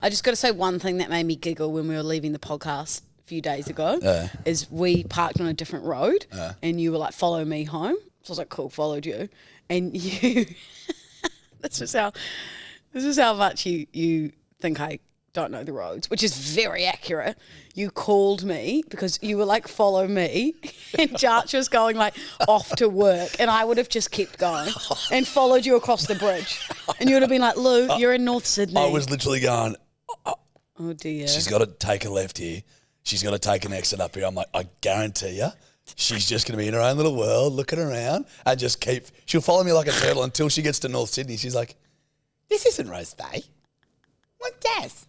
I just got to say one thing that made me giggle when we were leaving the podcast a few days ago is we parked on a different road and you were like, follow me home. So I was like, cool, followed you. And you, this is how much you think I don't know the roads, which is very accurate. You called me because you were like, follow me, and Jarch was going like off to work, and I would have just kept going and followed you across the bridge, and you would have been like, Lou, you're in North Sydney. I was literally going, oh dear. She's got to take a left here. She's got to take an exit up here. I'm like, I guarantee you, she's just going to be in her own little world, looking around, and just she'll follow me like a turtle until she gets to North Sydney. She's like, this isn't Rose Bay. What does?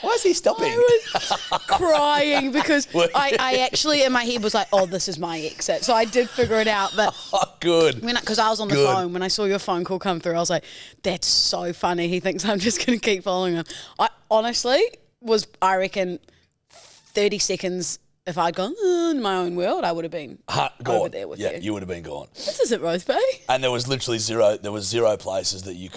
Why is he stopping? I was crying because I actually in my head was like, oh, this is my exit. So I did figure it out. But good. Because I was on the phone, when I saw your phone call come through, I was like, that's so funny. He thinks I'm just going to keep following him. I honestly I reckon, 30 seconds, if I'd gone in my own world, I would have been over there with you. Yeah, you would have been gone. This isn't Rose Bay. And there was literally zero places that you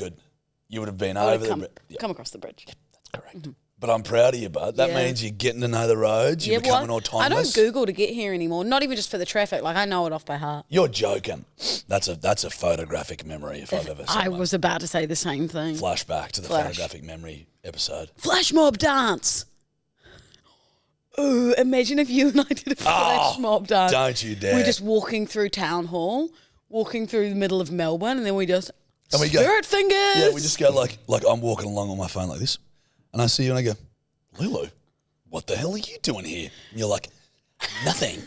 would have been over there. Come across the bridge. Correct. Mm-hmm. But I'm proud of you, bud. That means you're getting to know the roads. You're becoming autonomous. I don't Google to get here anymore. Not even just for the traffic. Like, I know it off by heart. You're joking. That's a photographic memory if I've ever seen one. I was about to say the same thing. Flashback to the photographic memory episode. Flash mob dance. Ooh, imagine if you and I did a flash mob dance. Don't you dare. We're just walking through Town Hall, walking through the middle of Melbourne, and then we just spirit fingers. Yeah, we just go like I'm walking along on my phone like this. And I see you and I go, Lulu, what the hell are you doing here? And you're like, nothing.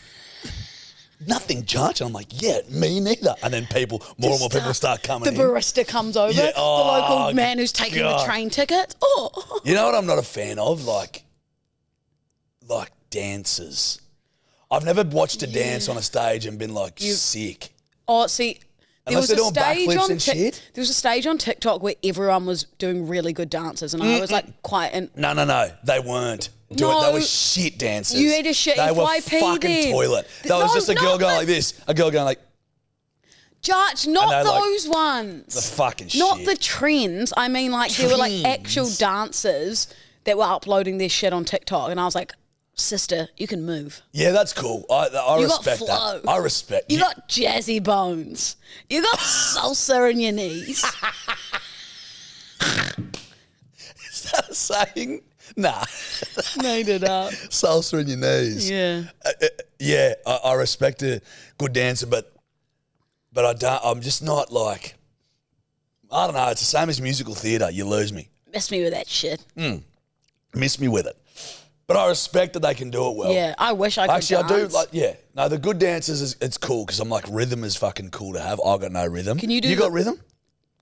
Nothing, Judge. And I'm like, yeah, me neither. And then more and more people start coming in. The barista comes over, the local man who's taking the train ticket. Oh. You know what I'm not a fan of? Like dances. I've never watched a dance on a stage and been like sick. Oh, see... There was, a stage on TikTok where everyone was doing really good dances, and I was like, No. They weren't. They were shit dancers. You had a shit They FYP were fucking then. toilet. That was just a girl going like this. A girl going like... Judge, not those ones. The fucking shit. Not the trends. I mean, like, there were like actual dancers that were uploading their shit on TikTok, and I was like... Sister, you can move. Yeah, that's cool. I you respect got flow. that. I respect you. Got jazzy bones. You got salsa in your knees. Is that a saying? Nah. Made it up. Salsa in your knees. Yeah. I respect a good dancer, but I'm just not like, I don't know, it's the same as musical theatre. You lose me. Miss me with that shit. Miss me with it. But I respect that they can do it well. Yeah, I wish I could Actually, dance. I do. No, the good dancers, it's cool because I'm like, rhythm is fucking cool to have. I got no rhythm. Can you do? You got rhythm?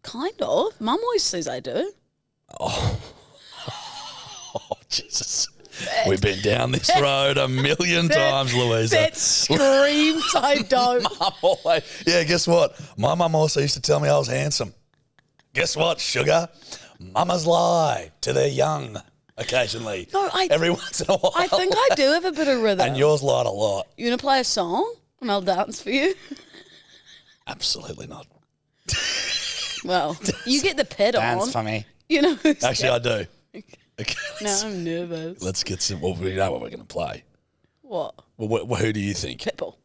Kind of. Mum always says I do. Oh, Jesus. We've been down this road a million times, Louisa. That screams I don't. Mum always, guess what? My mum also used to tell me I was handsome. Guess what, sugar? Mamas lie to their young. Occasionally. No, every once in a while. I think I do have a bit of rhythm. And yours lied a lot. You want to play a song and I'll dance for you? Absolutely not. Well, you get the pit on. Dance for me. You know. Actually, I do. Okay, now I'm nervous. Let's get some. Well, we know what we're going to play. What? Well, who do you think? Pitbull.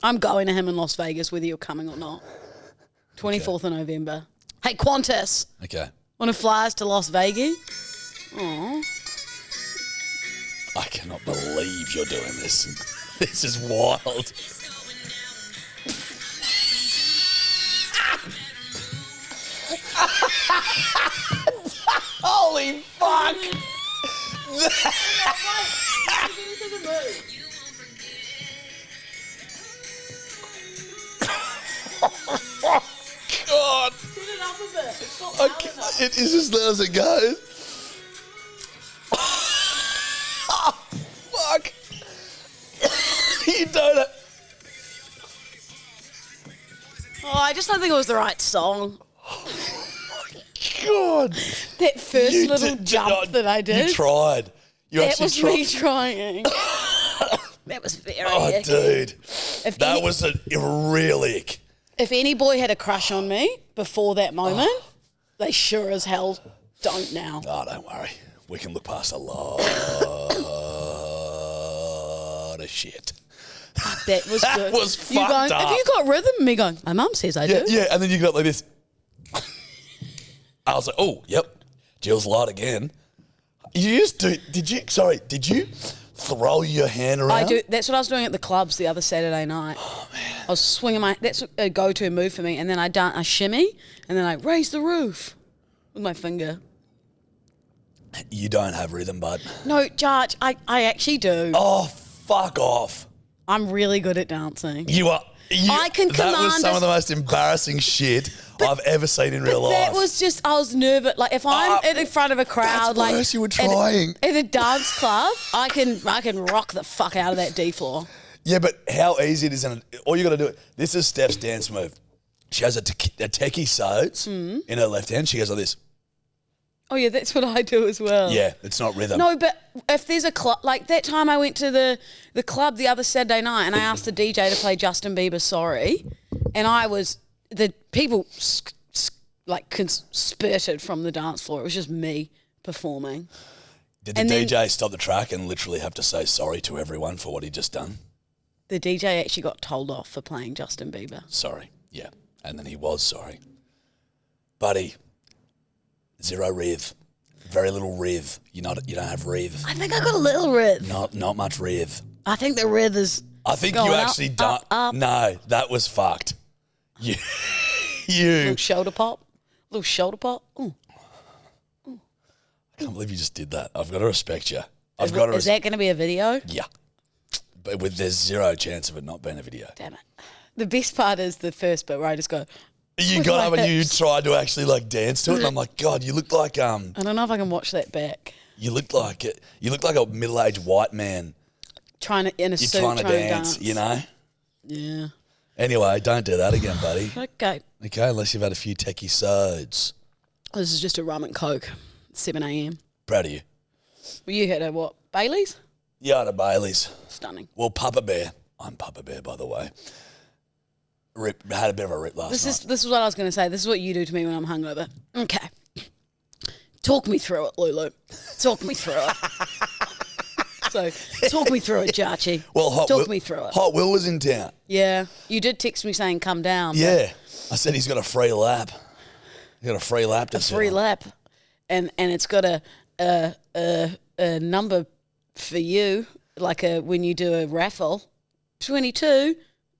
I'm going to him in Las Vegas, whether you're coming or not. 24th of November. Hey, Qantas. Okay. Want to fly us to Las Vegas? Aww. I cannot believe you're doing this. This is wild. Holy fuck! God! Turn it up a bit. It is as loud as it goes. Fuck! You don't. Oh, I just don't think it was the right song. Oh my God! That first little jump that I did. You tried. That was me trying. That was very icky. Dude. That was a real ick. If any boy had a crush on me before that moment, they sure as hell don't now. Oh, don't worry. We can look past a lot of shit. That was That good. was You fucked going, up. have you got rhythm? Me going, my mum says I do. Yeah, and then you got like this. I was like, oh, yep. Jill's light again. You just do. Did you throw your hand around? I do. That's what I was doing at the clubs the other Saturday night. Oh, man. I was swinging that's a go-to move for me. And then I shimmy, and then I raise the roof with my finger. You don't have rhythm, bud. No, Jarch, I actually do. Oh, fuck off. I'm really good at dancing. You are. I can That command was some of the most embarrassing shit I've ever seen in real life. That was just, I was nervous. Like if I'm in front of a crowd, that's worse, you were trying. in a dance club, I can rock the fuck out of that D floor. Yeah, but how easy it is. All you got to do. This is Steph's dance move. She has a techie sodes in her left hand. She goes like this. Oh yeah, that's what I do as well. Yeah, it's not rhythm. No, but if there's a club, like that time I went to the club the other Saturday night and I asked the DJ to play Justin Bieber Sorry, and the people spurted from the dance floor. It was just me performing. Did the DJ stop the track and literally have to say sorry to everyone for what he'd just done? The DJ actually got told off for playing Justin Bieber. Sorry, yeah. And then he was sorry. Buddy, zero rev. Very little rev. You don't have rev. I think I got a little rev. Not much rev. I think the rev is. I think going you actually don't. Up. No, that was fucked. You. Little shoulder pop. Ooh. I can't believe you just did that. I've got to respect you. Is that going to be a video? Yeah. But there's zero chance of it not being a video. Damn it. The best part is the first bit where I just go. You got up and you tried to actually like dance to it, and I'm like, God, you look like I don't know if I can watch that back. You look like a middle-aged white man Trying to in a suit, trying to dance, you know? Yeah. Anyway, don't do that again, buddy. Okay. Okay, unless you've had a few techie sods. This is just a rum and coke. 7 a.m. Proud of you. Well, you had a what? Bailey's? Yeah, I had a Bailey's. Stunning. Well, Papa Bear. I'm Papa Bear, by the way. Had a bit of a rip last night. This is what I was going to say. This is what you do to me when I'm hungover. Okay. Talk me through it, Lulu. Talk me through it. So, talk me through it, Jarchi. Well, talk me through it. Hot Will was in town. Yeah. You did text me saying come down. Yeah. I said he's got a free lap. He's got a free lap to sit on. Lap. And it's got a number for you, like when you do a raffle. 22.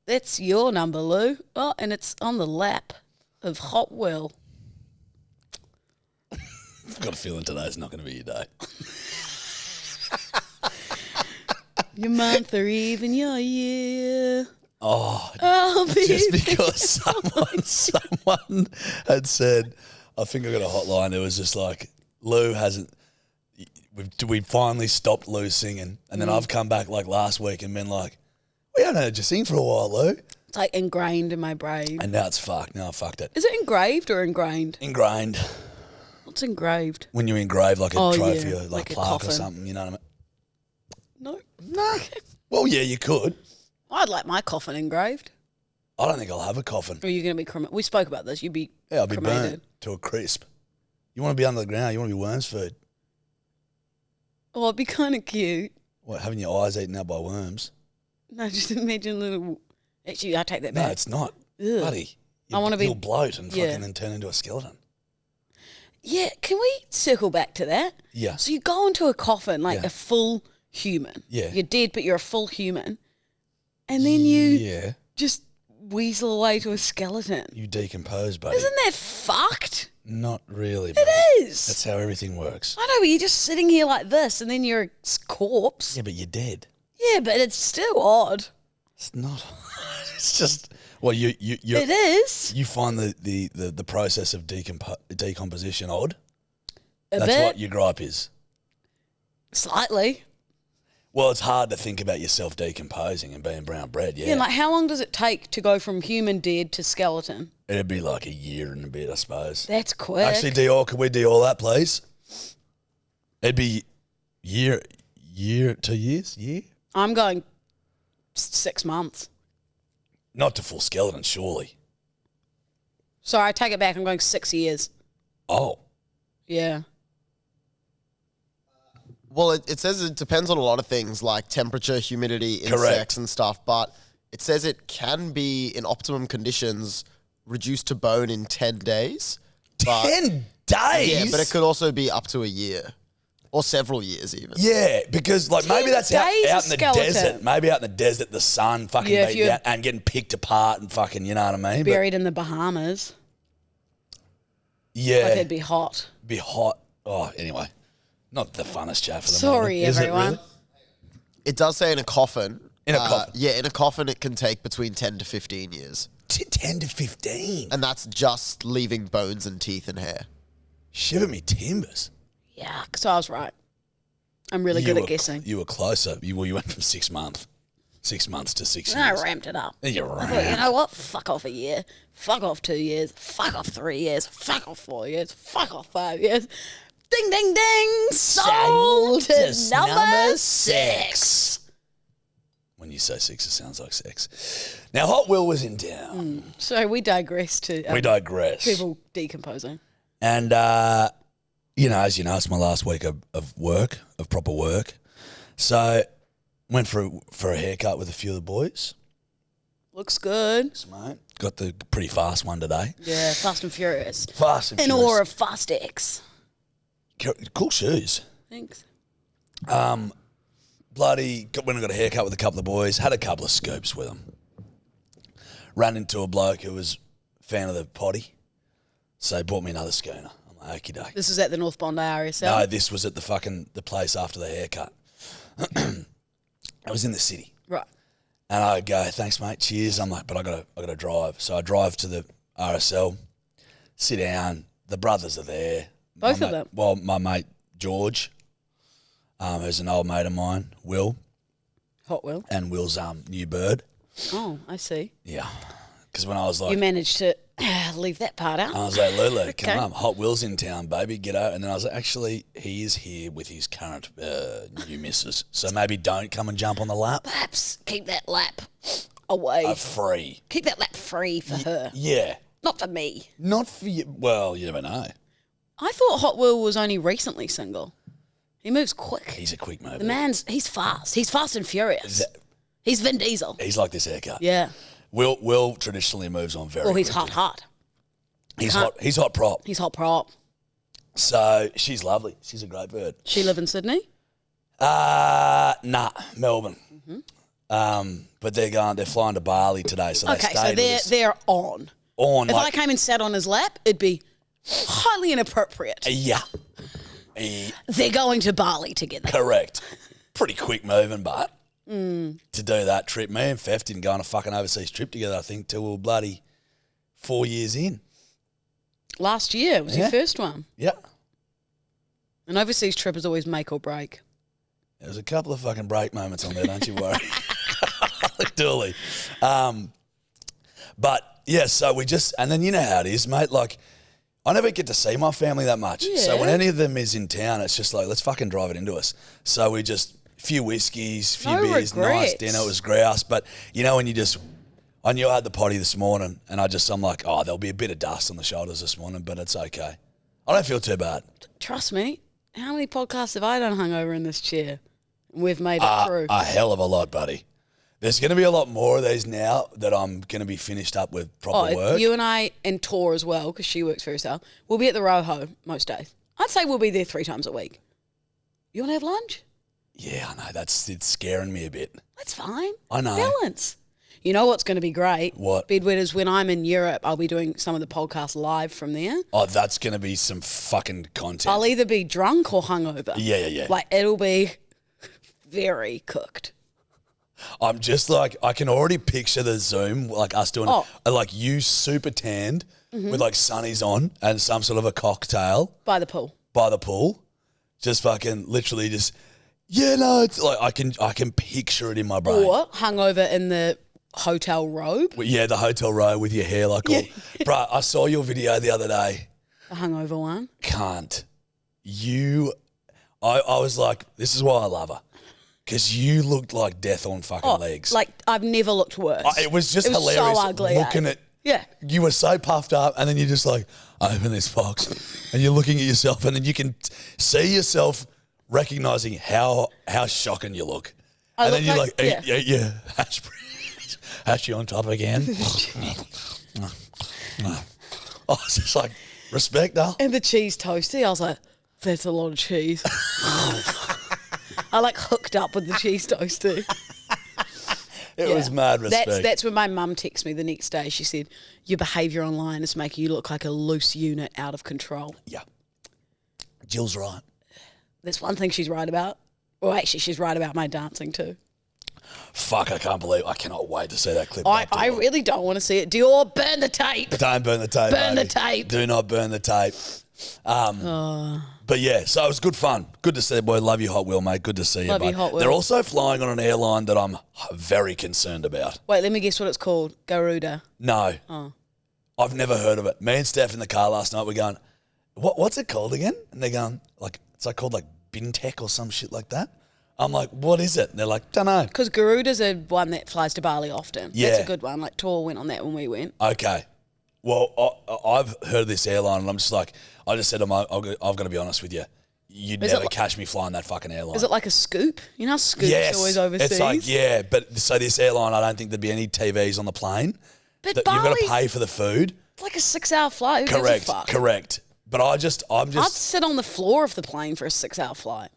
That's your number, Lou. Oh, and it's on the lap of Hot Will. I've got a feeling today's not going to be your day. Your month or even your year. Oh, just because someone had said, I think I got a hotline. It was just like, Lou hasn't. We finally stopped Lou singing, and then I've come back like last week and been like, we haven't heard you sing for a while, Lou. It's like ingrained in my brain. And now it's fucked. Now I fucked it. Is it engraved or ingrained? Ingrained. What's engraved? When you engrave like a trophy yeah. or like a plaque coffin. or something, you know what I mean? No. Well, yeah, you could. I'd like my coffin engraved. I don't think I'll have a coffin. Or are you going to be cremated? We spoke about this. You'd be I'll be cremated. burnt to a crisp. You want to be under the ground. You want to be worms food. Oh, it'd be kind of cute. What, having your eyes eaten out by worms? No, just imagine little... Actually, I take that back. No, it's not. Ugh. Buddy, I want to be... You'll bloat and Yeah. fucking then turn into a skeleton. Yeah, can we circle back to that? Yeah. So you go into a coffin like Yeah. a full human. Yeah. You're dead, but you're a full human. And then you just weasel away to a skeleton. You decompose, buddy. Isn't that fucked? Not really, buddy. It is. That's how everything works. I know, but you're just sitting here like this and then you're a corpse. Yeah, but you're dead. Yeah, but it's still odd. It's not. It's just... Well, you It is. You find the process of decomposition odd? A That's bit. what your gripe is? Slightly. Well, it's hard to think about yourself decomposing and being brown bread, yeah. Yeah, like how long does it take to go from human dead to skeleton? It'd be like a year and a bit, I suppose. That's quick. Actually, Dior, could we do all that, please? It'd be year, 2 years, year? I'm going 6 months. Not to full skeleton, surely. Sorry, I take it back. I'm going 6 years. Oh. Yeah. Well, it says it depends on a lot of things like temperature, humidity, insects and stuff, but it says it can be, in optimum conditions, reduced to bone in 10 days. 10 days? Yeah, but it could also be up to a year. Or several years even. Yeah, because like maybe that's out in the skeleton. desert. Maybe out in the desert, the sun fucking beating down and getting picked apart and fucking, you know what I mean? Buried in the Bahamas. Yeah. Like it'd be hot. Be hot. Oh, anyway. Not the funnest chat for the Sorry, moment. everyone. Is it really? It does say in a coffin. In a coffin? Yeah, in a coffin it can take between 10 to 15 years. 10 to 15? And that's just leaving bones and teeth and hair. Shiver me timbers. Yeah, so I was right. I'm really good at guessing. You were closer. You went from 6 months. 6 months to 6 And years. I ramped it up. You I thought, you know what? Fuck off a year. Fuck off 2 years. Fuck off 3 years. Fuck off 4 years. Fuck off 5 years. Ding, ding, ding. Sold to number 6. When you say 6, it sounds like sex. Now, Hot Will was in town. So we digress to We digress. people decomposing. And, you know, as you know, it's my last week of work, of proper work. So went for a haircut with a few of the boys. Looks good. Yes, mate. Got the pretty fast one today. Yeah, Fast and Furious. Fast and In furious. awe of Fast X. Cool shoes. Thanks. Bloody, when I got a haircut with a couple of boys, had a couple of scoops with them. Ran into a bloke who was a fan of the potty. So he bought me another schooner. I'm like, okie doke. This is at the North Bondi RSL. No, this was at the place after the haircut. I was in the city. Right. And I go, thanks, mate, cheers. I'm like, but I gotta drive. So I drive to the RSL, sit down, the brothers are there. Both of them? Well, my mate George, who's an old mate of mine, Will. Hot Will. And Will's new bird. Oh, I see. Yeah. Because when I was like, You managed to leave that part out. I was like, Lulu, Okay. come on, Hot Will's in town, baby, get out. And then I was like, actually, he is here with his current new missus. So maybe don't come and jump on the lap. Perhaps keep that lap away. Free. Keep that lap free for her. Yeah. Not for me. Not for you. Well, you never know. I thought Hot Will was only recently single. He moves quick. He's a quick mover. He's fast. He's fast and furious. He's Vin Diesel. He's like this haircut. Yeah. Will traditionally moves on very Well, he's quickly. hot. He's hot prop. He's hot prop. So she's lovely. She's a great bird. She live in Sydney? Nah, Melbourne. But they're flying to Bali today, so Okay, so they're on. If I came and sat on his lap, it'd be highly inappropriate. Yeah. They're going to Bali together. Correct. Pretty quick moving, but to do that trip, me and Fef didn't go on a fucking overseas trip together, I think, till we were bloody 4 years in. Last year was your first one. Yeah. An overseas trip is always make or break. There's a couple of fucking break moments on there, don't you worry. Duly. But, yeah, so and then you know how it is, mate, like, I never get to see my family that much. Yeah. So when any of them is in town, it's just like, let's fucking drive it into us. So we just, a few whiskeys, few beers, nice dinner, it was grouse. But, you know, when I knew I had the potty this morning and I'm like, oh, there'll be a bit of dust on the shoulders this morning, but it's okay. I don't feel too bad. Trust me, how many podcasts have I done hungover in this chair? We've made it through. A hell of a lot, buddy. There's going to be a lot more of these now that I'm going to be finished up with proper work. You and I, and Tor as well, because she works for herself, we'll be at the Roho most days. I'd say we'll be there 3 times a week. You want to have lunch? Yeah, I know. It's scaring me a bit. That's fine. I know. Balance. You know what's going to be great? What? Bedwetters, when I'm in Europe, I'll be doing some of the podcasts live from there. Oh, that's going to be some fucking content. I'll either be drunk or hungover. Yeah. Like, it'll be very cooked. I'm just like, I can already picture the Zoom, like us doing, like you super tanned with like sunnies on and some sort of a cocktail. By the pool. Just fucking literally just, yeah, no, it's like I can picture it in my brain. Or hungover in the hotel robe. Well, yeah, the hotel row with your hair like all. Bruh, I saw your video the other day. The hungover one. Can't. I was like, this is why I love her. Because you looked like death on fucking legs. Like, I've never looked worse. It was just hilarious so ugly, looking at. Yeah. You were so puffed up, and then you're just like, open this box, and you're looking at yourself, and then you can see yourself recognizing how shocking you look. And then you're like, yeah, hash on top again. I was just like, respect her. And the cheese toasty, I was like, that's a lot of cheese. I like hooked up with the cheese toasty. It was mad respect. That's when my mum texted me the next day. She said, your behaviour online is making you look like a loose unit out of control. Yeah. Jill's right. That's one thing she's right about. Well, actually, she's right about my dancing too. Fuck, I cannot wait to see that clip. I really don't want to see it. Dior, burn the tape. Don't burn the tape, Burn baby. the tape. Do not burn the tape. But yeah, so it was good fun. Good to see, boy. Love you, Hot Wheel, mate. Good to see you, Love you, mate. Hot Wheel. They're also flying on an airline that I'm very concerned about. Wait, let me guess what it's called. Garuda. No. Oh. I've never heard of it. Me and Steph in the car last night, we're going, what's it called again? And they're going, it's called Bintech or some shit like that. I'm like, what is it? And they're like, don't know. Because Garuda's a one that flies to Bali often. Yeah. That's a good one. Like, Tor went on that when we went. Okay. Well, I've heard of this airline and I'm just like, I just said to them, I've got to be honest with you. You'd never catch me flying that fucking airline. Is it like a scoop? You know how Scoop's always overseas? It's like, yeah, but so this airline, I don't think there'd be any TVs on the plane. But you've got to pay for the food. It's like a 6-hour flight. Who gives a fuck? Correct. But I'm just. I'd sit on the floor of the plane for a 6-hour flight.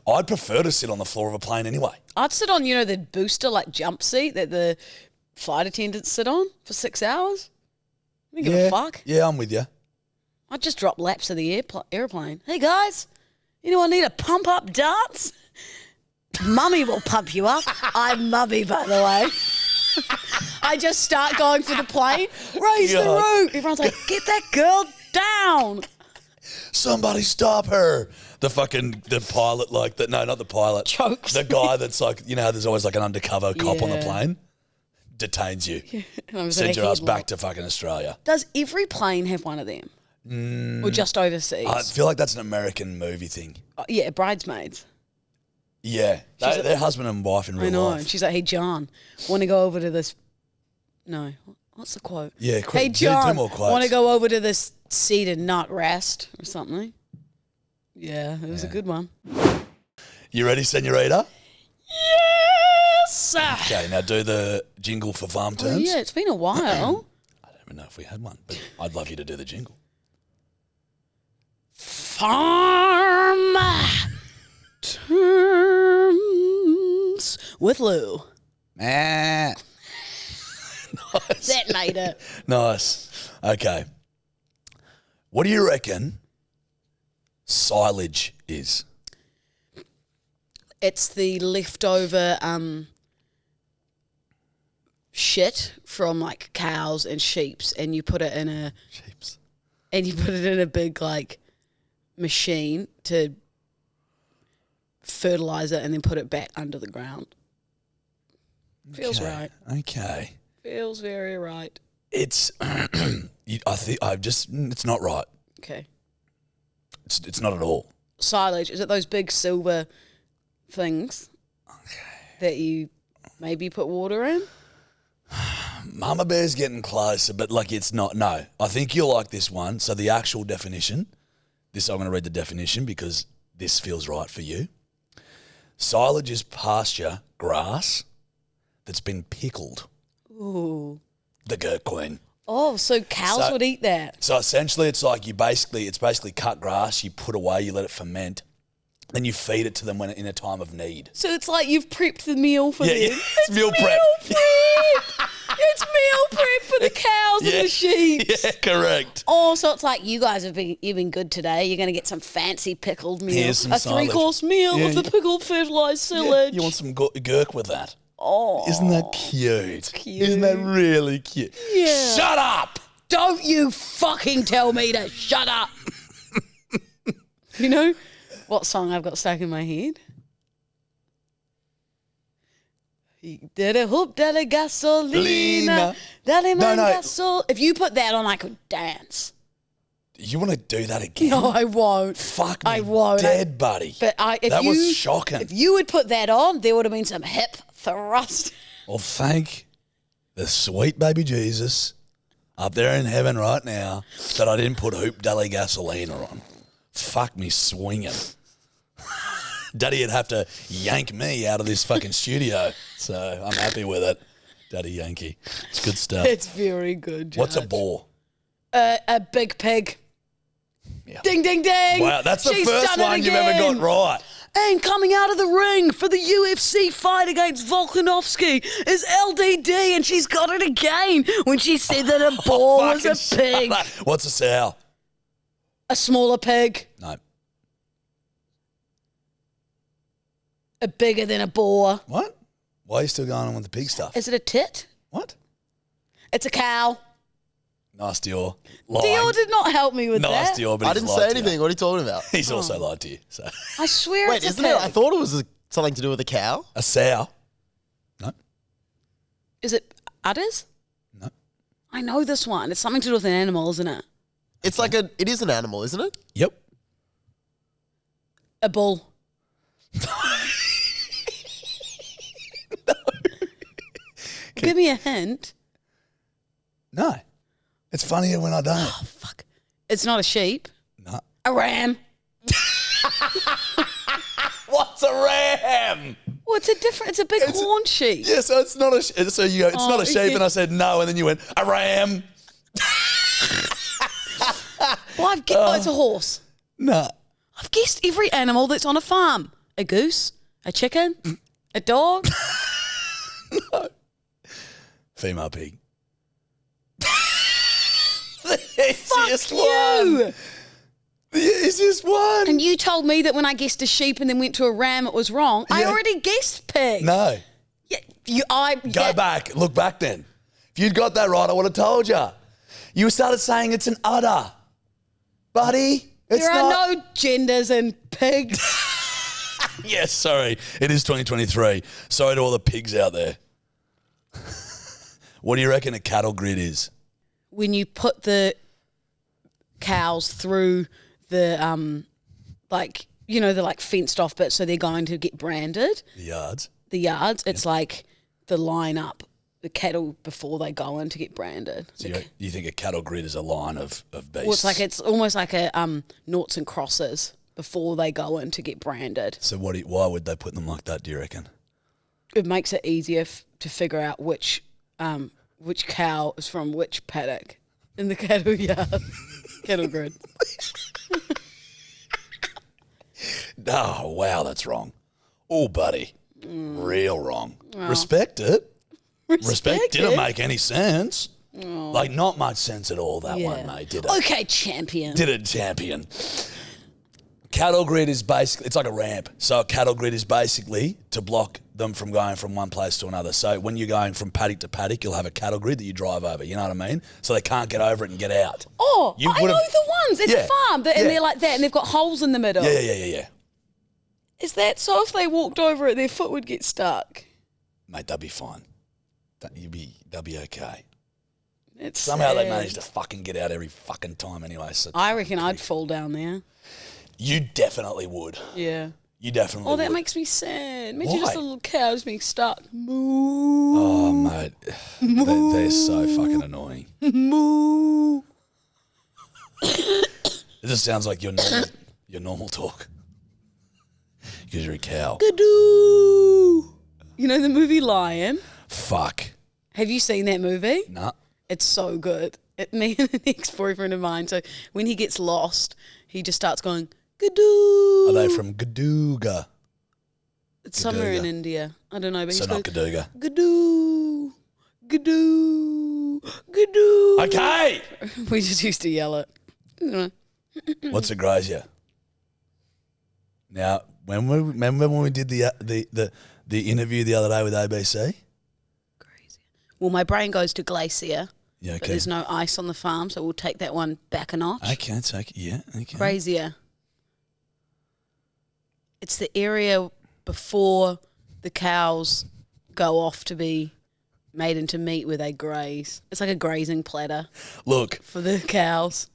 I'd prefer to sit on the floor of a plane anyway. I'd sit on, the booster, jump seat that the flight attendants sit on for 6 hours. I don't give a fuck. Yeah, I'm with you. I'd just drop laps of the airplane. Hey, guys, anyone need a pump-up dance? Mummy will pump you up. I'm Mummy, by the way. I just start going for the plane. Raise the roof. Everyone's like, get that girl down. Somebody stop her. The pilot, no, not the pilot. Chokes. The guy that's how there's always an undercover cop on the plane. Detains you. Yeah. Sends your ass back to fucking Australia. Does every plane have one of them? Or just overseas? I feel like that's an American movie thing. Yeah, Bridesmaids. Yeah. They're husband and wife in real life. I know. And she's like, hey, John, want to go over to this... No. What's the quote? Yeah, quick. Hey, John, do more quotes. want to go over to this seated nut rest or something? Yeah, it was a good one. You ready, senorita? Yes! Okay, now do the jingle for farm terms. Oh, yeah, it's been a while. I don't even know if we had one, but I'd love you to do the jingle. Farm terms with Lou. Nice. That made it. Nice. Okay. What do you reckon silage is? It's the leftover shit from cows and sheeps, and you put it in a big machine to fertilize it and then put it back under the ground. Feels right. Okay. Feels very right. It's it's not right. Okay. It's not at all. Silage, is it those big silver things that you maybe put water in? Mama Bear's getting closer, but it's not. No, I think you'll like this one. So the actual definition, I'm going to read the definition because this feels right for you. Silage is pasture grass that's been pickled. Ooh. The Gert Queen. Oh, so cows would eat that. So essentially it's it's basically cut grass, you put away, you let it ferment, then you feed it to them when in a time of need. So it's like you've prepped the meal for them. Yeah, it's meal prep. It's meal prep for the cows and the sheep. Yeah, correct. Oh, so it's like you've been good today. You're going to get some fancy pickled meal. Here's some a silage. 3-course meal of the pickled fertilised silage. You want some gurk with that? Oh. Isn't that cute? Cute. Isn't that really cute? Yeah. Shut up! Don't you fucking tell me to shut up. You know what song I've got stuck in my head? Dele hoop, dele gasolina, dele man gasol. If you put that on, I could dance. You want to do that again? No, I won't. Fuck me I won't. dead, buddy. But that was shocking. If you would put that on, there would have been some hip thrust. Well, thank the sweet baby Jesus up there in heaven right now that I didn't put hoop deli gasolina on. fuck me swinging. Daddy'd have to yank me out of this fucking studio. So I'm happy with it. Daddy Yankee. It's good stuff. It's very good, Judge. What's a boar? A big pig. Yeah. Ding, ding, ding. Wow, that's the She's first done it one you've ever got again. right. And coming out of the ring for the UFC fight against Volkanovski is LDD, and she's got it again when she said that a boar was a Fucking pig. shut up. What's a sow? A smaller pig. No. A bigger than a boar. What? Why are you still going on with the pig stuff? Is it a tit? What? It's a cow. Nice Dior. Dior did not help me with Nice that. Dior, but I he's didn't lied say to you. anything. What are you talking about? He's also lied to you. So I swear Wait, it's a isn't pig. it? I thought it was something to do with a cow. a sow? No. Is it udders? No. I know this one. It's something to do with an animal, isn't it? It's like it is an animal, isn't it? Yep. A bull. Give me a hint. No. It's funnier when I don't. Oh, fuck. It's not a sheep. No. A ram. What's a ram? Well, it's a big horn sheep. Yeah, so it's not a so you go, it's not a sheep, yeah. and I said no, and then you went a ram. Well, oh, it's a horse. No. I've guessed every animal that's on a farm. A goose, a chicken, a dog. Female pig. The easiest Fuck one. you. The easiest one. And you told me that when I guessed a sheep and then went to a ram, it was wrong. I Yeah. already guessed pig. No. Yeah, Go back. Look back then. If you'd got that right, I would have told you. You started saying it's an udder. Buddy, it's There not. are no genders in pigs. Yes, sorry. It is 2023. Sorry to all the pigs out there. What do you reckon a cattle grid is? When you put the cows through the the fenced off bit, so they're going to get branded. The yards. The yards, it's like the line up the cattle before they go in to get branded. So you think a cattle grid is a line of beasts? Well, it's almost like a noughts and crosses before they go in to get branded. So why would they put them like that, do you reckon? It makes it easier to figure out which cow is from which paddock in the cattle yard. Cattle grid. Oh, wow, that's wrong. Oh, buddy. Real wrong. Respect it. Respect didn't make any sense. Like, not much sense at all, that one, mate, did it? Okay, champion. Did it, champion. Cattle grid is basically, it's like a ramp. So a cattle grid is basically to block them from going from one place to another. So when you're going from paddock to paddock, you'll have a cattle grid that you drive over, you know what I mean? So they can't get over it and get out. Oh, You I know would've- the ones at Yeah, the farm, and yeah. they're like that, and they've got holes in the middle. Yeah. Is that so? If they walked over it, their foot would get stuck. Mate, they'll be fine. They'll be okay. It's Somehow they sad. manage to fucking get out every fucking time anyway. So I reckon I'd fall down there. you definitely would. Yeah. You definitely Oh, that would. makes me sad. Imagine just Why? a little cow just being stuck. Moo. Oh, mate. They're so fucking annoying. Moo. It just sounds like your normal talk. Because you're a cow. Gadoo. You know the movie Lion? Fuck. Have you seen that movie? Nah. It's so good. Me and an ex-boyfriend of mine, so when he gets lost, he just starts going, Gadoo. Are they from Gadooga? It's somewhere in Gadooga? India. I don't know, but So he's not goes, Gadooga. Gadoo. Gadoo. Gadoo. Okay. We just used to yell it. What's a grazier? Now, remember when we did the interview the other day with ABC? Well, my brain goes to glacier, Yeah, but okay. there's no ice on the farm, so we'll take that one back a notch. Okay, it's okay. Yeah, okay. Grazier. It's the area before the cows go off to be made into meat where they graze. It's like a grazing platter Look, for the cows.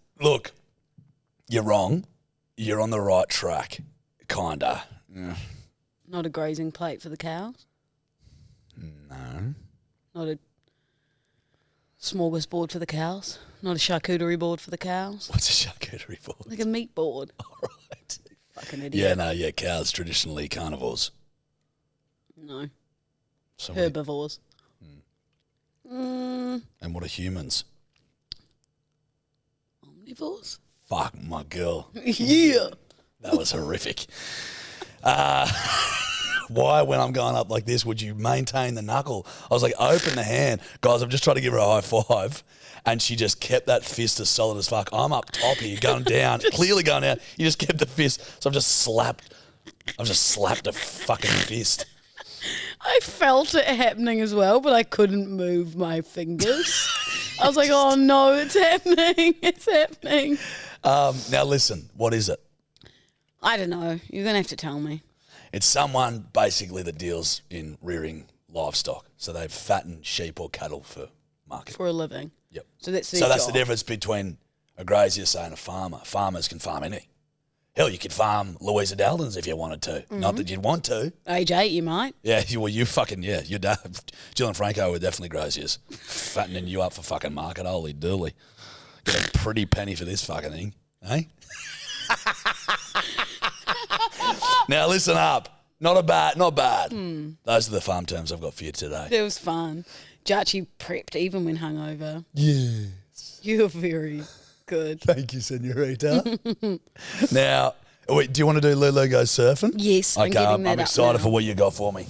you're wrong. You're on the right track, kinda. Yeah. Not a grazing plate for the cows. No. Not a. Smorgasbord for the cows. Not a charcuterie board for the cows. What's a charcuterie board? Like a meat board. All right. Fucking idiot. Yeah, cows traditionally carnivores. No. So Herbivores. And what are humans? Omnivores? Fuck, my girl. Yeah. That was horrific. Why, when I'm going up like this, would you maintain the knuckle? I was like, open the hand. Guys, I'm just trying to give her a high five. And she just kept that fist as solid as fuck. I'm up top here, going down, clearly going down. You just kept the fist. So I've just slapped a fucking fist. I felt it happening as well, but I couldn't move my fingers. I was like, oh no, it's happening. It's happening. Now listen, what is it? I don't know. You're going to have to tell me. It's someone basically that deals in rearing livestock. So they fatten sheep or cattle for market. For a living. Yep. So that's their that's the job. difference between a grazier, say, and a farmer. Farmers can farm anything. Hell, you could farm Louisa Daldens if you wanted to. Mm-hmm. Not that you'd want to. Age 8, you might. Yeah, your dad, Jill and Franco were definitely graziers. Fattening you up for fucking market, holy dooly. Get a pretty penny for this fucking thing, eh? Now listen up. Not bad. Those are the farm terms I've got for you today. It was fun. Jarchi prepped even when hungover. Yes. You're very good. Thank you, senorita. Now, wait, do you want to do Lulu Goes Surfing? Yes, Okay, I'm I'm excited now. for what you got for me.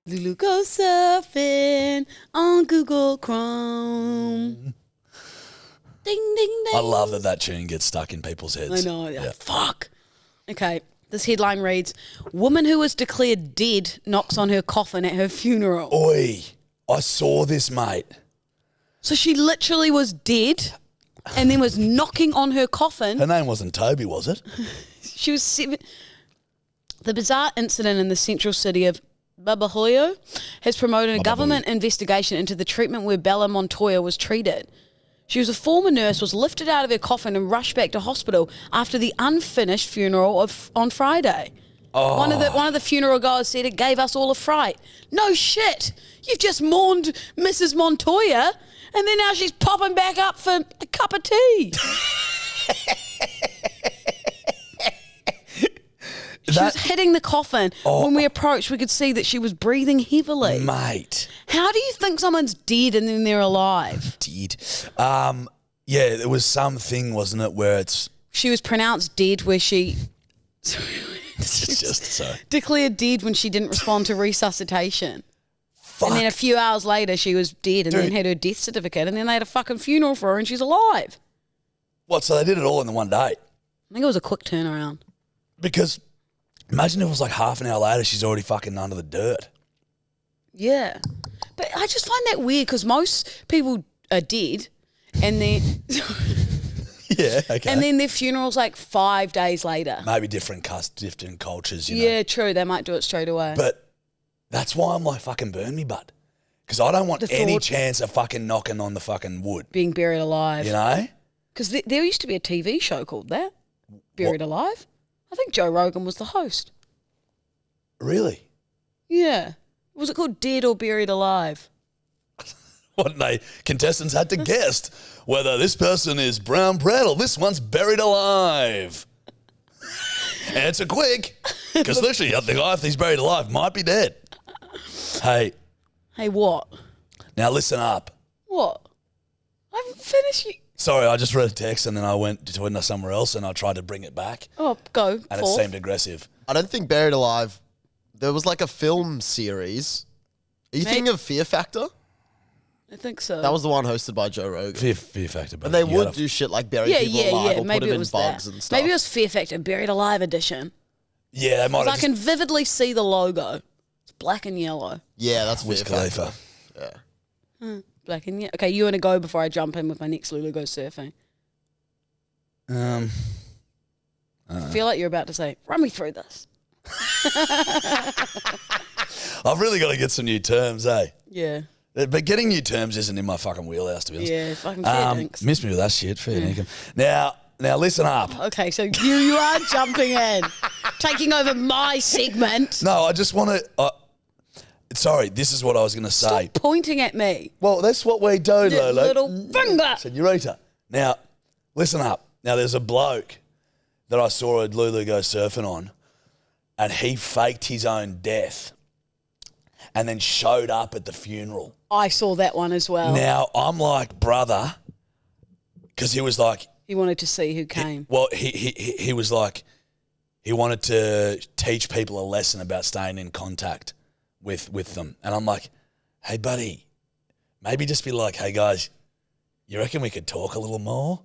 Lulu goes surfing on Google Chrome. Ding, ding, ding. I love that tune gets stuck in people's heads. I know. Yeah. Fuck. Okay. This headline reads, woman who was declared dead knocks on her coffin at her funeral. Oi, I saw this, mate. So she literally was dead and then was knocking on her coffin. Her name wasn't Toby, was it? She was 7. The bizarre incident in the central city of Babahoyo has promoted a government investigation into the treatment where Bella Montoya was treated. She was a former nurse, was lifted out of her coffin and rushed back to hospital after the unfinished funeral on Friday. Oh. One of the funeral goers said it gave us all a fright. No shit. You've just mourned Mrs. Montoya and then now she's popping back up for a cup of tea. She was hitting the coffin. Oh. When we approached, we could see that she was breathing heavily. Mate. How do you think someone's dead and then they're alive? Dead. Yeah, there was something, wasn't it, where it's... She was pronounced dead where she... It's just so... Declared dead when she didn't respond to resuscitation. Fuck. And then a few hours later, she was dead and then had her death certificate and then they had a fucking funeral for her and she's alive. What, so they did it all in the one day? I think it was a quick turnaround. Because... Imagine if it was like half an hour later, she's already fucking under the dirt. Yeah. But I just find that weird because most people are dead and then... Yeah, okay. And then their funeral's like 5 days later. Maybe different cultures, you know. Yeah, true. They might do it straight away. But that's why I'm like, fucking burn me, bud. Because I don't want any chance of fucking knocking on the fucking wood. Being buried alive. You know? Because there used to be a TV show called that. Buried Alive. I think Joe Rogan was the host. Really? Yeah. Was it called Dead or Buried Alive? Contestants had to guess whether this person is brown bread or this one's buried alive. Answer quick, because literally the guy, if he's buried alive, might be dead. Hey. Hey, what? Now listen up. What? I haven't finished. Sorry, I just read a text and then I went to somewhere else and I tried to bring it back. Oh, go. And it seemed aggressive. I don't think Buried Alive, there was like a film series. Are you thinking of Fear Factor? I think so. That was the one hosted by Joe Rogan. Fear Factor. And they would do shit like bury people alive or Maybe put them it in was bugs that. and stuff. Maybe it was Fear Factor Buried Alive edition. Yeah, they might have I can vividly see the logo. It's black and yellow. Yeah, that's Wiz Fear Factor. Khalifa. Yeah. Black and yellow. Okay, you want to go before I jump in with my next Lulu Goes Surfing? I feel like you're about to say, run me through this. I've really got to get some new terms, eh? Yeah. But getting new terms isn't in my fucking wheelhouse, to be honest. Yeah, fucking fair dinks. Miss me with that shit, fair dinkum. Now listen up. Okay, so you are jumping in, taking over my segment. No, I just want to... Sorry, this is what I was going to say. Stop pointing at me. Well, that's what we do, Lulu. Little finger. Senorita. Now, listen up. Now, there's a bloke that I saw at Lulu go surfing on, and he faked his own death and then showed up at the funeral. I saw that one as well. Now, I'm like, brother, because he was like... He wanted to see who came. He was like, he wanted to teach people a lesson about staying in contact with them. And I'm like, hey, buddy, maybe just be like, hey, guys, you reckon we could talk a little more?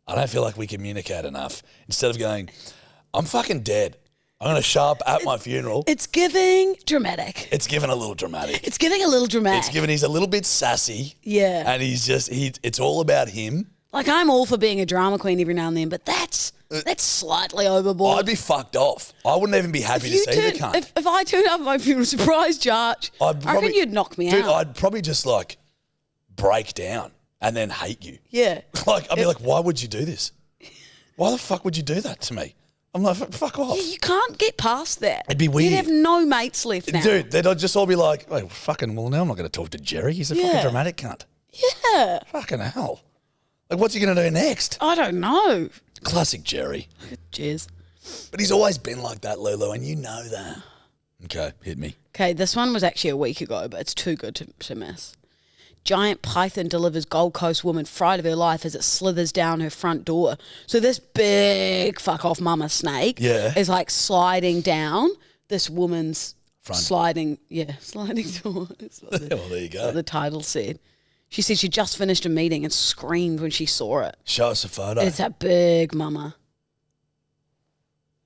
I don't feel like we communicate enough. Instead of going, I'm fucking dead. I'm going to show up at my funeral. It's giving dramatic. It's giving a little dramatic. It's giving a little dramatic. It's giving, he's a little bit sassy. Yeah. And it's all about him. Like, I'm all for being a drama queen every now and then, but that's slightly overboard. I'd be fucked off. I wouldn't even be happy to see the cunt. If I turned up at my funeral surprise, Jarch, I reckon you'd knock me out. I'd probably just, like, break down and then hate you. Yeah. Like, I'd be like, why would you do this? Why the fuck would you do that to me? I'm like, fuck off. You can't get past that. It'd be weird. You'd have no mates left now. Dude, they'd just all be like, oh, fucking, well, now I'm not going to talk to Jerry. He's a fucking dramatic cunt. Yeah. Fucking hell. Like, what's he going to do next? I don't know. Classic Jerry. Cheers. But he's always been like that, Lulu, and you know that. Okay, hit me. Okay, this one was actually a week ago, but it's too good to miss. Giant python delivers Gold Coast woman fright of her life as it slithers down her front door. So this big fuck off mama snake is like sliding down this woman's sliding door. Well, there you go. What the title said. She said she just finished a meeting and screamed when she saw it. Show us a photo. It's a big mama.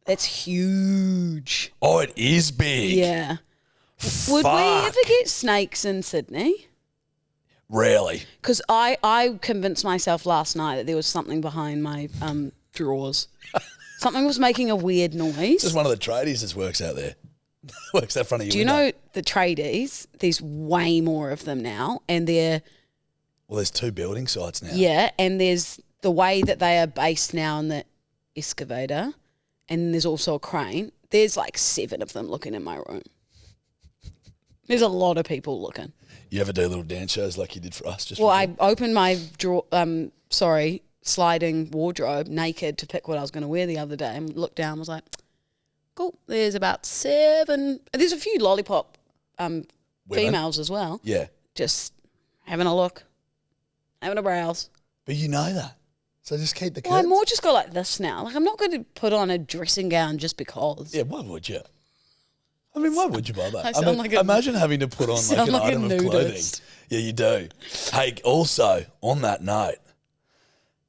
It's huge. Oh, it is big. Yeah. Would we ever get snakes in Sydney? Rarely. Because I convinced myself last night that there was something behind my drawers. Something was making a weird noise. Just one of the tradies that works out there. Works out front of you. Do you know the tradies? There's way more of them now, and they're... Well, there's 2 building sites now. Yeah, and there's the way that they are based now in the excavator, and there's also a crane. There's like 7 of them looking in my room. There's a lot of people looking. You ever do little dance shows like you did for us? I opened my sliding wardrobe naked to pick what I was going to wear the other day, and looked down and was like, cool, there's about 7. There's a few lollipop females as well. Yeah. Just having a look, having a browse. But you know that. So just keep the curtains. Well, I more just go like this now. Like, I'm not going to put on a dressing gown just because. Yeah, why would you? I mean, why would you bother? Imagine having to put on like an item of clothing. Yeah, you do. Hey, also, on that note,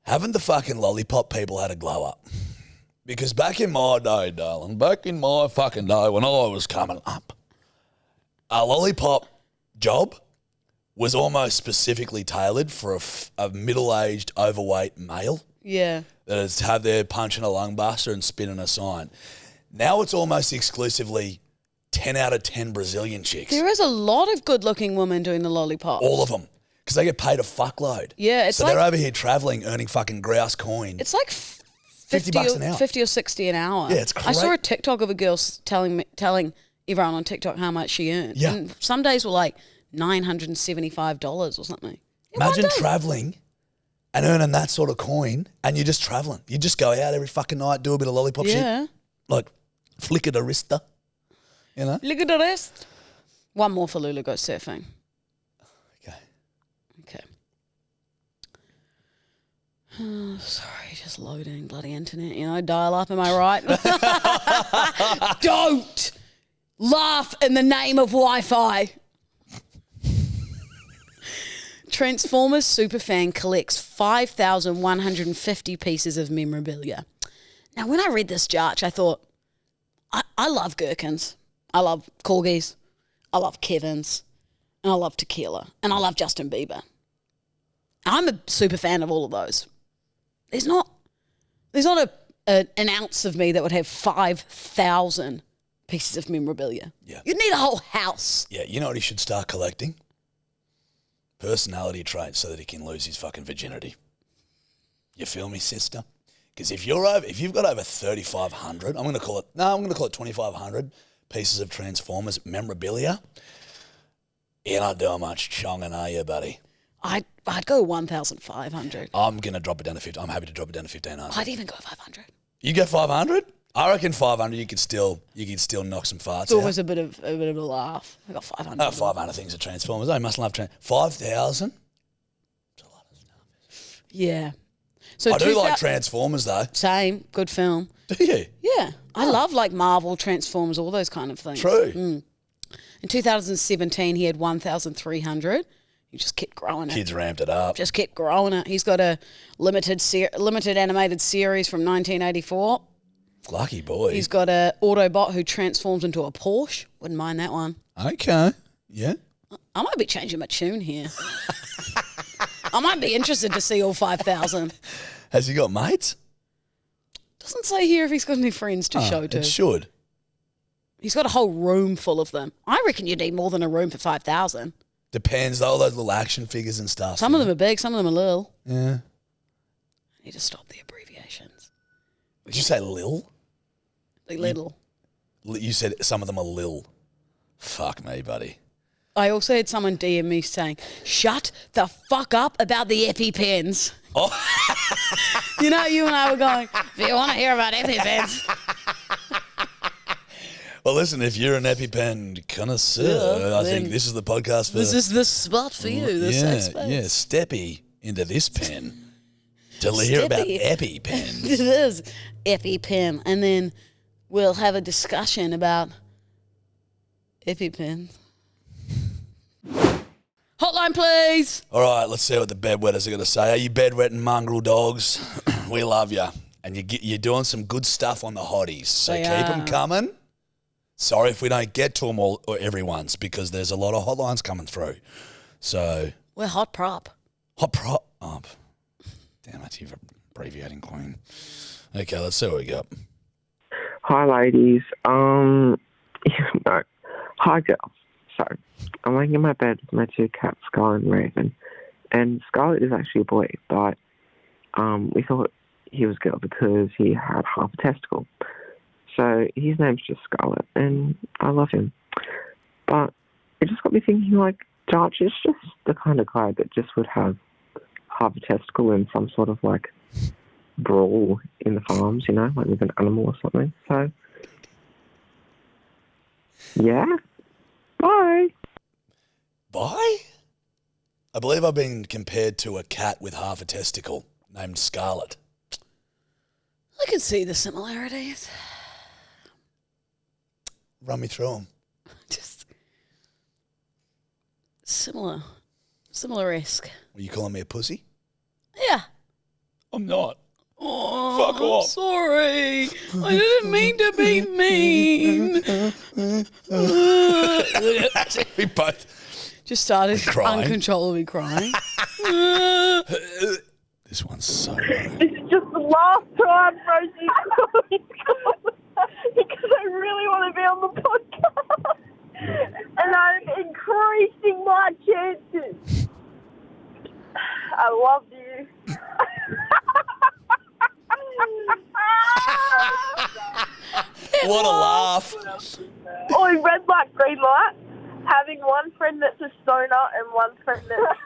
haven't the fucking lollipop people had a glow up? Because back in my day, darling, back in my fucking day when I was coming up, a lollipop job was almost specifically tailored for a middle-aged, overweight male. Yeah. That is to have their punching a lung buster and spinning a sign. Now it's almost exclusively 10 out of 10 Brazilian chicks. There is a lot of good-looking women doing the lollipops. All of them. Because they get paid a fuckload. Yeah, it's so like... they're over here travelling, earning fucking grouse coin. It's like... $50 an hour. 50 or 60 an hour. Yeah, it's crazy. I saw a TikTok of a girl telling everyone on TikTok how much she earned. Yeah. And some days were like $975 or something. Imagine travelling and earning that sort of coin and you're just travelling. You just go out every fucking night, do a bit of lollipop shit. Like, flick it a wrista. You know? Look at the rest. One more for Lulu goes surfing. Okay. Oh, sorry, just loading bloody internet, dial up, am I right? Don't laugh in the name of Wi-Fi. Transformers superfan collects 5,150 pieces of memorabilia. Now, when I read this, Jarch, I thought, I love gherkins. I love corgis. I love Kevins. And I love tequila. And I love Justin Bieber. I'm a super fan of all of those. There's not an ounce of me that would have 5,000 pieces of memorabilia. Yeah. You'd need a whole house. Yeah, you know what he should start collecting? Personality traits so that he can lose his fucking virginity. You feel me, sister? Because if you've got over 3,500, I'm going to call it 2,500 pieces of Transformers memorabilia, You're not doing much chonging, are you, buddy? I'd go 1,500. I'm going to drop it down to 50. I'm happy to drop it down to 1,500. I'd even go 500. You go 500? I reckon 500. You could still knock some farts. It's always a bit of a laugh. I got 500. 500 things are Transformers. They must love 5,000. Yeah. So I do like Transformers though. Same, good film. Do you? Yeah, I love like Marvel, Transformers, all those kind of things. True. In 2017, he had 1,300. He just kept growing it. Kids ramped it up. Just kept growing it. He's got a limited animated series from 1984. Lucky boy. He's got a Autobot who transforms into a Porsche. Wouldn't mind that one. Okay. Yeah. I might be changing my tune here. I might be interested to see all 5,000. Has he got mates? Doesn't say here if he's got any friends to show to. It should. He's got a whole room full of them. I reckon you need more than a room for 5,000. Depends, all those little action figures and stuff. Some of them are big, some of them are little. Yeah. I need to stop the abbreviations. Did you say lil? Like little. You said some of them are lil. Fuck me, buddy. I also had someone DM me saying, shut the fuck up about the EpiPens. Oh. You know, you and I were going, if you want to hear about EpiPens. Well, listen, if you're an EpiPen connoisseur, I think this is the podcast for... This is the spot for you, the safe space. Yeah, steppy into this pen to hear about EpiPens. It is EpiPen. And then we'll have a discussion about EpiPens. Hotline, please. All right, let's see what the bedwetters are going to say. Are you bedwetting mongrel dogs? We love you. And you're doing some good stuff on the hotties. So keep them coming. Sorry if we don't get to them all or everyone's because there's a lot of hotlines coming through. So we're hot prop. Hot prop. Oh, damn it, you're abbreviating queen. Okay, let's see what we got. Hi, ladies. No. Hi, girls. So, I'm laying in my bed with my two cats, Scarlet and Raven. And Scarlet is actually a boy, but we thought he was a girl because he had half a testicle. So his name's just Scarlet, and I love him. But it just got me thinking, like, Dutch is just the kind of guy that just would have half a testicle in some sort of, like, brawl in the farms, you know, like with an animal or something. So, yeah. Bye. Bye? I believe I've been compared to a cat with half a testicle named Scarlet. I can see the similarities. Run me through them. Just similar-esque. Were you calling me a pussy? Yeah. I'm not. Oh, fuck off. Sorry. I didn't mean to be mean. We both just started crying. Uncontrollably crying. This one's so low. This is just the last time, Rosie, because I really want to be on the podcast, and I'm increasing my chances. I love you. What a laugh. Oh, red light, green light. Having one friend that's a stoner and one friend that's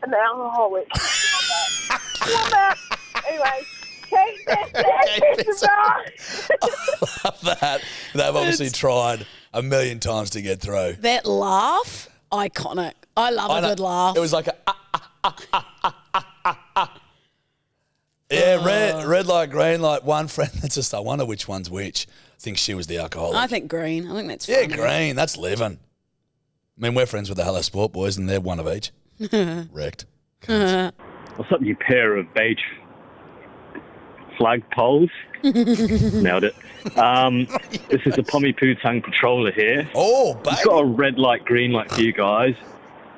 an alcoholic. Love that. Anyway, keep this I love that. They've obviously tried a million times to get through. That laugh, iconic. I love a good laugh. It was like a Yeah, red light, green light. One friend that's just, I wonder which one's which. I think she was the alcoholic. I think green. I think that's funny. Yeah, green. That's living. I mean, we're friends with the Hello Sport boys, and they're one of each. Wrecked. What's up, you pair of beige flag poles? Nailed it. This is the Pommy Poo Tang Patroller here. Oh, baby. I've got a red light, green light for you guys.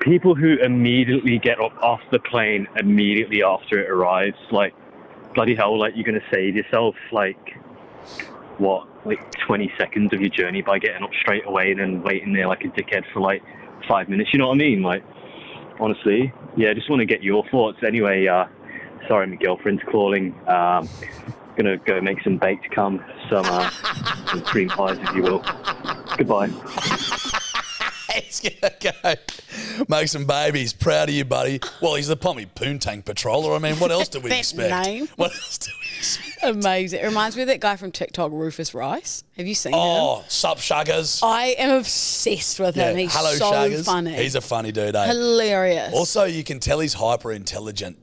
People who immediately get up off the plane immediately after it arrives, like, bloody hell, like, you're going to save yourself, like, what, like 20 seconds of your journey by getting up straight away and then waiting there like a dickhead for, like, 5 minutes, you know what I mean? Like, honestly, yeah, just want to get your thoughts. Anyway, sorry, my girlfriend's calling. Gonna go make some baked cum, some cream pies, if you will. Goodbye. He's gonna go Make some babies. Proud of you, buddy. Well, he's the Pommy Poontang Patroller. I mean, what else do we That expect? name. What else do we expect? Amazing. It reminds me of that guy from TikTok, Rufus Rice. Have you seen him? Oh, sup, Shuggers. I am obsessed with him. He's hello, so Shuggers. funny. He's a funny dude, eh? Hilarious. Also, you can tell he's hyper intelligent.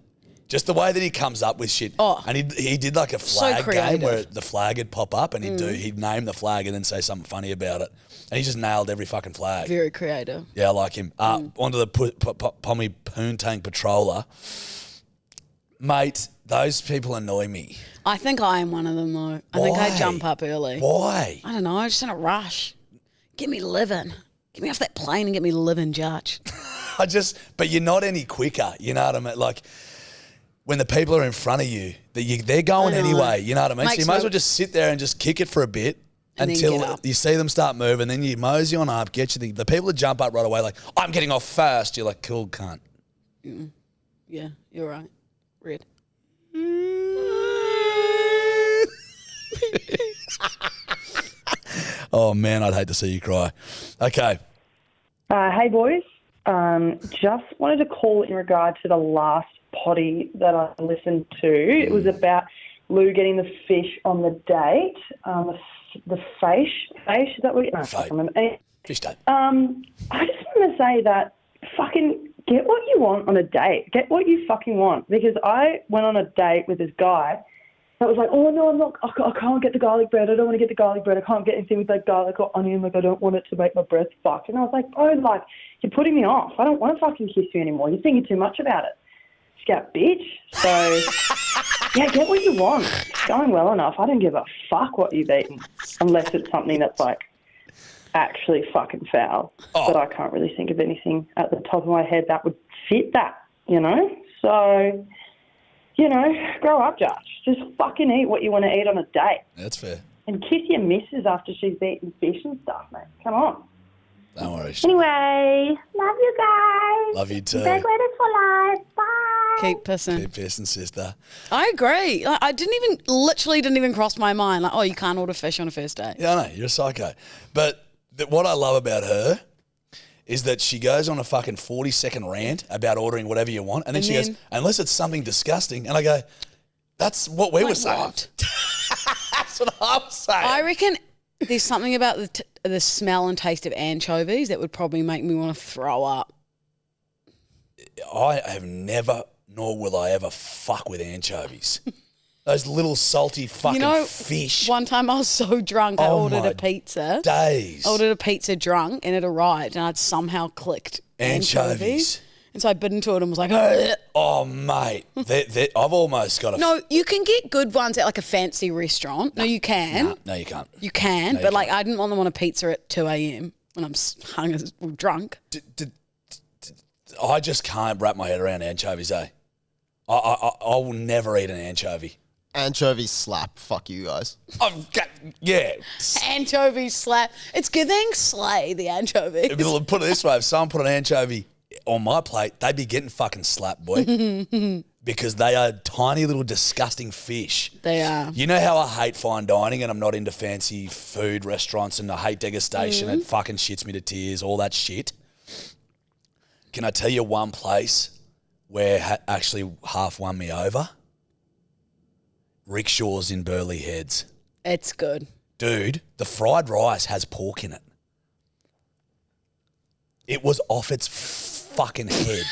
Just the way that he comes up with shit. Oh. And he did like a flag creative. game where the flag would pop up and he'd name the flag and then say something funny about it. And he just nailed every fucking flag. Very creative. Yeah, I like him. Onto the Pommy Poontang Patroller. Mate, those people annoy me. I think I am one of them, though. I think I jump up early. Why? I don't know. I'm just in a rush. Get me living. Get me off that plane and get me living, Judge. But you're not any quicker. You know what I mean? Like, when the people are in front of you, they're going anyway. You know what I mean? So you might as well just sit there and just kick it for a bit And until you see them start moving. Then you mosey on up, get you the people that jump up right away, like, I'm getting off first. You're like, cool, cunt. Yeah, you're right. Red. Oh, man, I'd hate to see you cry. Okay. Hey, boys. Just wanted to call in regard to the last potty that I listened to. It was about Lou getting the fish on the date. The fish, is that what you... No, I can't remember. Fish date. I just want to say that fucking get what you want on a date. Get what you fucking want. Because I went on a date with this guy that was like, oh, no, I'm not, I can't get the garlic bread. I don't want to get the garlic bread. I can't get anything with like garlic or onion. Like, I don't want it to make my breath fuck. And I was like, bro, like, you're putting me off. I don't want to fucking kiss you anymore. You're thinking too much about it. Scout bitch. So, yeah, get what you want. It's going well enough. I don't give a fuck what you've eaten unless it's something that's like actually fucking foul. But I can't really think of anything at the top of my head that would fit that, you know? So, you know, grow up, Josh. Just fucking eat what you want to eat on a date. That's fair. And kiss your missus after she's eaten fish and stuff, mate. Come on. Don't worry. Anyway, love you guys. Love you too. Bedwetters for life. Bye. Keep pissing. Keep pissing, sister. I agree. Like, I literally didn't even cross my mind. Like, oh, you can't order fish on a first date. Yeah, I know. You're a psycho. But what I love about her is that she goes on a fucking 40-second rant about ordering whatever you want. And then she goes, unless it's something disgusting. And I go, that's what we were saying. What? That's what I'm saying. I reckon there's something about the smell and taste of anchovies that would probably make me want to throw up. I have never, nor will I ever fuck with anchovies. Those little salty fucking fish. One time I was so drunk, I ordered a pizza. Days. I ordered a pizza drunk and it arrived and I'd somehow clicked anchovies. And so I bit into it and was like, ugh. Oh, mate. I've almost got a... No, you can get good ones at like a fancy restaurant. No, you can. No, you can't. You can, No, but you like can't. I didn't want them on a pizza at 2 a.m. when I'm hung as drunk. I just can't wrap my head around anchovies, eh? I will never eat an anchovy. Anchovies slap. Fuck you guys. Yeah. Anchovy slap. It's giving slay, the anchovy. Put it this way, if someone put an anchovy on my plate, they'd be getting fucking slapped, boy. Because they are tiny little disgusting fish. They are. You know how I hate fine dining and I'm not into fancy food restaurants and I hate degustation and fucking shits me to tears, all that shit. Can I tell you one place where actually half won me over? Rickshaw's in Burleigh Heads. It's good. Dude, the fried rice has pork in it. It was off its fucking head.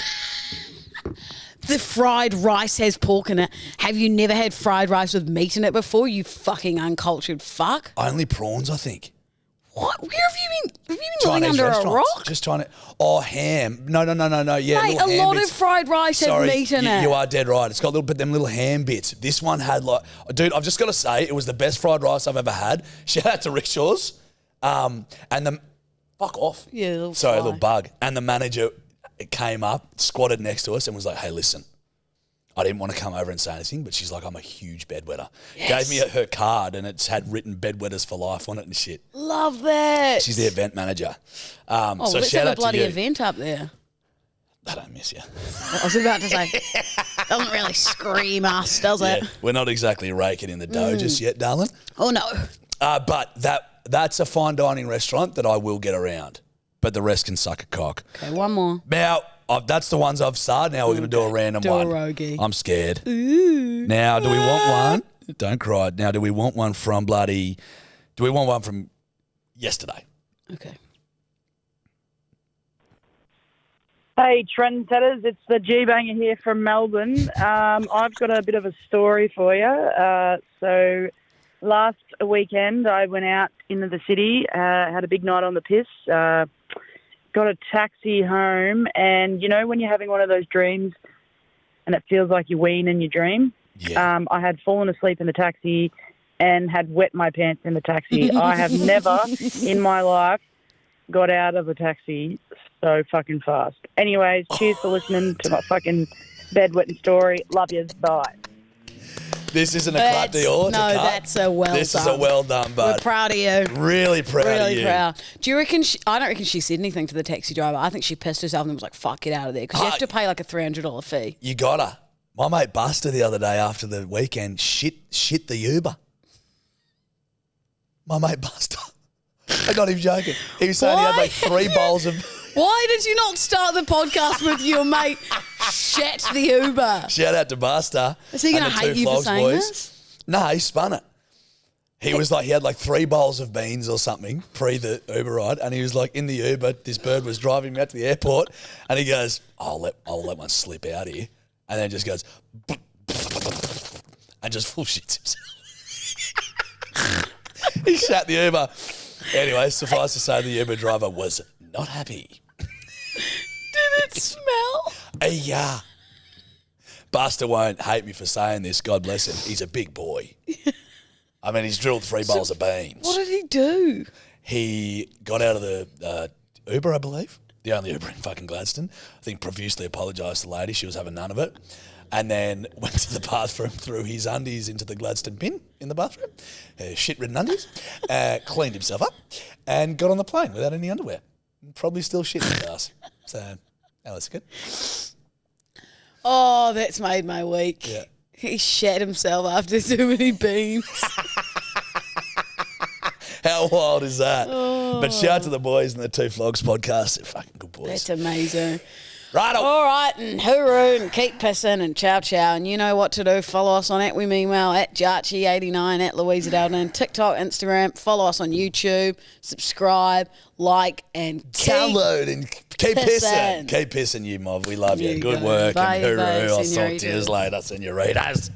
The fried rice has pork in it. Have you never had fried rice with meat in it before, you fucking uncultured fuck? Only prawns, I think. What? Where have you been? Have you been living Chinese under restaurants. a rock? Just trying to... Oh, ham. No. Yeah, Mate, little a ham lot bits. of fried rice has meat in it. You are dead right. It's got them little ham bits. This one had like... Dude, I've just got to say, it was the best fried rice I've ever had. Shout out to Rickshaw's. And the... Fuck off. Yeah, little Sorry, a fly. little bug. And the manager came up, squatted next to us and was like, hey, listen. I didn't want to come over and say anything, but she's like, I'm a huge bedwetter. Yes. Gave me her card and it's had written Bedwetters for life on it and shit. Love that. She's the event manager. Oh, So let's shout have a out to bloody you. event up there. I don't miss you. I was about to say, doesn't really scream us, does it? Yeah, we're not exactly raking in the dough just yet, darling. Oh, no. But that's a fine dining restaurant that I will get around. but the rest can suck a cock. Okay, one more. Now, that's the ones I've started. Now we're going to do a random Do a one. rogie. I'm scared. Ooh. Now, do we want one? Don't cry. Now, do we want one from do we want one from yesterday? Okay. Hey, trendsetters, it's the G-Banger here from Melbourne. I've got a bit of a story for you. So last weekend I went out into the city, had a big night on the piss, got a taxi home, and you know when you're having one of those dreams and it feels like you're weeing in your dream? Yeah. I had fallen asleep in the taxi and had wet my pants in the taxi. I have never in my life got out of a taxi so fucking fast. Anyways, cheers for listening to my fucking bedwetting story. Love yous. Bye. This isn't a clap to yours. No, that's a well done. This is a well done, bud. We're proud of you. Really proud of Really you. proud. Do you reckon I don't reckon she said anything to the taxi driver. I think she pissed herself and was like, fuck, get out of there. Because you have to pay like a $300 fee. You gotta. My mate Buster the other day after the weekend shit the Uber. My mate Buster. I'm not even joking. He was saying he had like 3 bowls of... Why did you not start the podcast with your mate shit the Uber? Shout out to Buster. Is he going to and the hate two you for Flogs saying boys. this? No, he spun it. He was like, he had like 3 bowls of beans or something pre the Uber ride, and he was like in the Uber. This bird was driving me out to the airport, and he goes, "I'll let one slip out here," and then just goes, and just full shits himself. He shat the Uber. Anyway, suffice to say, the Uber driver was not happy. Did it smell? Yeah. Buster won't hate me for saying this. God bless him. He's a big boy. I mean, he's drilled 3 bowls of beans. What did he do? He got out of the Uber, I believe. The only Uber in fucking Gladstone. I think profusely apologised to the lady. She was having none of it. And then went to the bathroom, threw his undies into the Gladstone bin in the bathroom, shit-ridden undies, cleaned himself up, and got on the plane without any underwear. Probably still shit in his ass. So, that was good. Oh, that's made my week. Yeah. He shat himself after too many beans. How wild is that? Oh. But shout out to the boys in the Two Flogs podcast. They're fucking good boys. That's amazing. Right. All right, and hooroo, and keep pissing, and chow chow. And you know what to do. Follow us on @WeMeanWell, @Jarchi89, @Louisa Dowden, TikTok, Instagram. Follow us on YouTube. Subscribe, like, and download and keep pissing. Keep pissing, you mob. We love you. Good work. Bye, and hooroo. bye, I'll talk to you senoritas. later, senoritas.